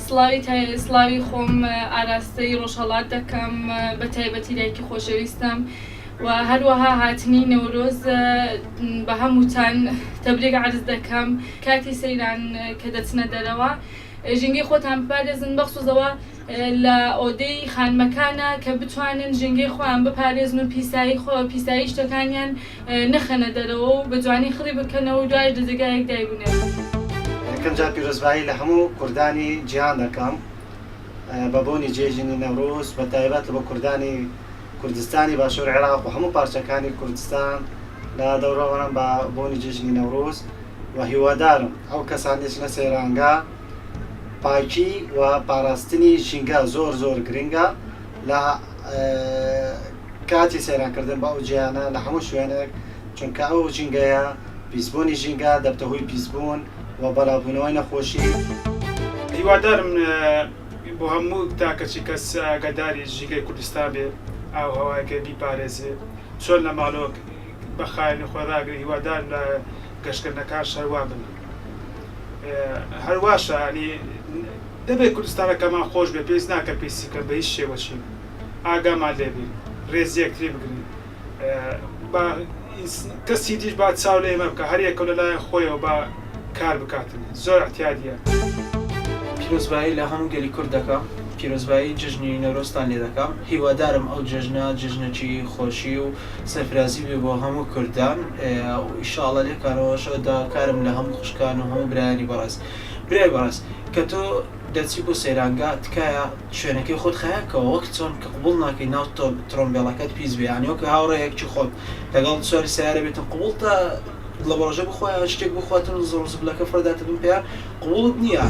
سڵاوی خۆم ئاراستەی ڕۆژهەڵات دەکەم بە تایبەتی دایکی خۆشەویستم و هەروەها هاتنی نەورۆز بە هەمووتان تەبریک عەرز دەکەم کاتی سەیران کە دەچنە دەرەوە ژینگەی خۆتان بپارێزن بەخصوصەوە لە ئۆدەی خانمەکانە کە بتوانن ژینگەی خۆیان بپارێزن و پیسایی شتەکانیان نەخەنە دەرەوە و بە جوانی خڕی بکەنەوە و دوای دەجێگایەک دایبنێت. یەکەم جار پیرۆزبایی لە هەموو کوردانی جیهان دەکەم بە بۆنی جێژنی نەورۆز بە تایبەت بە کوردانی کوردستانی باشوور عێراق و هەموو پارچەکانی کوردستان لە دەوڕەوەرم بە بۆنی جێژنی نەورۆز و هیوادارم ئەو کەسان دێچنە سەیرانگا پاکی و پاراستنی ژینگە زۆر گرنگە لە کاتی سەیرانکردن بە ئەو جیهانە لە هەموو شوێنێک چونکە ئەو ژینگەیە پیسبوونی ژینگە دەبتە هۆی پیسبوون و بەڵاوبوونەوەی نەخۆشی. هیوادارم بۆ هەموو تاکەچی کەس ئاگاداری ژینگەی کوردستان بێ ئاو هەوایەکە بیپارێزێ چۆن لە ماڵۆک بەخایەنی خۆراگری هیوادارم لە گەشتکردنەکان شەروا بن. هەرواشە ینی دەبێت کوردستانەکەمان خۆش بێ پێویست ناکە پیسیکە بە هیچ شێوەچی ئاگامان لێبێ ڕێزی یەکتری بگرین کەسی دیش با چاو لە ئێمە بکە هەر یەکە لەلایەن خۆیەوە با کار بکاتن زۆر احتیاجیە. پیرۆزبایی لە هەموو گەلی کورد دەکەم پیرۆزبایی جژنی نەورۆزتان لێ دەکەم هیوادارم ئەو جژنەکی خۆشی و سەرفرازی بێ بۆ هەموو کوردان ئیشاڵە لێکارەوەشەوەدا کارم لە هەموو خوشکان و هەموو برایانی بەڕاست برای بەڕاست کە تۆ دەچی بۆ سەیرانگا تکایە شوێنەکەی خۆت خەیەکەوە وەک چۆن کە قبوڵ ناکەی ناو ترۆمبێڵەکەت پیس بێ یانیەوە کە هاوڕێیەکی خۆت لەگەڵ سواری سیارە بێتن قبوڵتە لە بەڕۆژە بخوایە شتێک بخواتن و زۆر زبلەکە فڕداتە بن پێیان قبوڵت نییە.